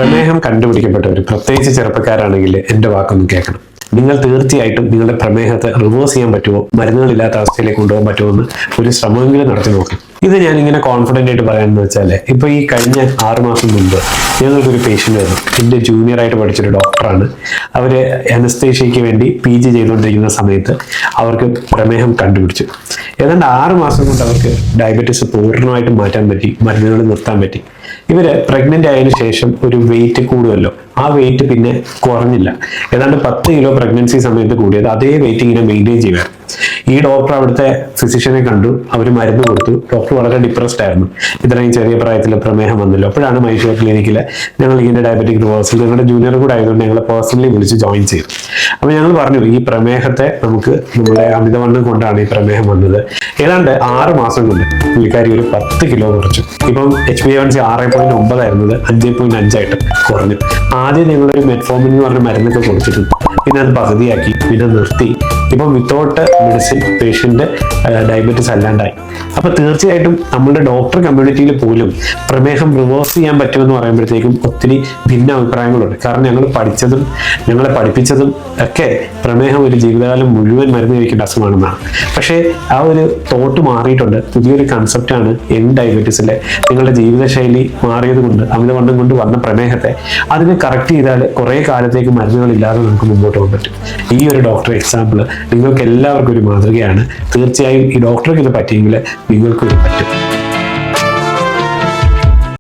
പ്രമേഹം കണ്ടുപിടിക്കപ്പെട്ടവർ, പ്രത്യേകിച്ച് ചെറുപ്പക്കാരാണെങ്കിൽ എൻ്റെ വാക്കൊന്ന് കേൾക്കണം. നിങ്ങൾ തീർച്ചയായിട്ടും നിങ്ങളുടെ പ്രമേഹത്തെ റിവേഴ്സ് ചെയ്യാൻ പറ്റുമോ, മരുന്നുകളില്ലാത്ത അവസ്ഥയിലേക്ക് കൊണ്ടുപോകാൻ പറ്റുമോ എന്ന് ഒരു ശ്രമമെങ്കിലും നടത്തി നോക്കും. ഇത് ഞാനിങ്ങനെ കോൺഫിഡൻ്റ് ആയിട്ട് പറയാമെന്ന് വെച്ചാൽ, ഇപ്പോൾ ഈ കഴിഞ്ഞ 6 മാസം മുമ്പ് ഞങ്ങൾക്കൊരു പേഷ്യൻ്റ് വന്നു. എൻ്റെ ജൂനിയറായിട്ട് പഠിച്ചൊരു ഡോക്ടറാണ്. അവർ അനസ്തേഷ്യയ്ക്ക് വേണ്ടി PG ചെയ്തുകൊണ്ടിരിക്കുന്ന സമയത്ത് അവർക്ക് പ്രമേഹം കണ്ടുപിടിച്ചു. ഏതാണ്ട് 6 മാസം കൊണ്ട് അവർക്ക് ഡയബറ്റീസ് പൂർണ്ണമായിട്ടും മാറ്റാൻ പറ്റി, മരുന്നുകൾ നിർത്താൻ പറ്റി. ഇവര് പ്രഗ്നന്റ് ആയതിനു ശേഷം ഒരു വെയിറ്റ് കൂടുമല്ലോ, ആ വെയിറ്റ് പിന്നെ കുറഞ്ഞില്ല. ഏതാണ്ട് 10 കിലോ പ്രഗ്നൻസി സമയത്ത് കൂടിയത് അതേ വെയിറ്റ് ഇങ്ങനെ മെയിൻറ്റെയിൻ ചെയ്യുമായിരുന്നു. ഈ ഡോക്ടർ അവിടുത്തെ ഫിസിഷ്യനെ കണ്ടു, അവർ മരുന്ന് കൊടുത്തു. ഡോക്ടർ വളരെ ഡിപ്രസ്ഡ് ആയിരുന്നു. ഇത്രയും ചെറിയ പ്രായത്തിൽ പ്രമേഹം വന്നല്ലോ. അപ്പോഴാണ് മൈസൂർ ക്ലിനിക്കിൽ ഞങ്ങൾ ഇങ്ങനെ ഡയബറ്റിക് റിവേഴ്സൽ, ഞങ്ങളുടെ ജൂനിയർ കൂടെ ആയതുകൊണ്ട് ഞങ്ങൾ പേഴ്സണലി വിളിച്ച് ജോയിൻ ചെയ്തു. അപ്പോൾ ഞങ്ങൾ പറഞ്ഞു, ഈ പ്രമേഹത്തെ നമുക്ക് നമ്മുടെ അമിതവണ്ണം കൊണ്ടാണ് ഈ പ്രമേഹം വന്നത്. ഏതാണ്ട് 6 മാസം കൊണ്ട് പുള്ളിക്കാരി ഒരു 10 കിലോ കുറച്ചു. ഇപ്പം HbA1c 6.9 ആയിരുന്നത് 5.5 ആയിട്ട് കുറഞ്ഞു. ആദ്യം ഞങ്ങളൊരു മെറ്റ്ഫോമിൻ എന്ന് പറഞ്ഞ മരുന്നൊക്കെ കൊടുത്തിട്ടുണ്ട്, പിന്നെ അത് പകുതിയാക്കി, പിന്നെ നിർത്തി. ഇപ്പം വിത്തൗട്ട് മെഡിസിൻ പേഷ്യന്റ് ഡയബറ്റീസ് അല്ലാണ്ടായി. അപ്പൊ തീർച്ചയായിട്ടും നമ്മുടെ ഡോക്ടർ കമ്മ്യൂണിറ്റിയിൽ പോലും പ്രമേഹം റിവേഴ്സ് ചെയ്യാൻ പറ്റുമെന്ന് പറയുമ്പോഴത്തേക്കും ഒത്തിരി ഭിന്ന അഭിപ്രായങ്ങളുണ്ട്. കാരണം ഞങ്ങൾ പഠിച്ചതും ഞങ്ങളെ പഠിപ്പിച്ചതും ഒക്കെ പ്രമേഹം ഒരു ജീവിതകാലം മുഴുവൻ മരുന്ന് കഴിക്കേണ്ട അസുഖമാണെന്നാണ്. പക്ഷേ ആ ഒരു തോട്ട് മാറിയിട്ടുണ്ട്. പുതിയൊരു കൺസെപ്റ്റാണ് ഡയബറ്റീസിലെ നിങ്ങളുടെ ജീവിതശൈലി മാറിയത് കൊണ്ട്, അമിതവണ്ണം കൊണ്ട് വന്ന പ്രമേഹത്തെ അതിനെ കറക്റ്റ് ചെയ്താൽ കുറേ കാലത്തേക്ക് മരുന്നുകളില്ലാതെ നമുക്ക് മുമ്പോട്ട് പോകാൻ പറ്റും. ഈ ഒരു ഡോക്ടർ എക്സാമ്പിൾ നിങ്ങൾക്ക് എല്ലാവർക്കും ഒരു മാതൃകയാണ്. തീർച്ചയായും ഈ ഡോക്ടർക്ക് ഇത് പറ്റിയെങ്കിൽ നിങ്ങൾക്കും ഇത് പറ്റും.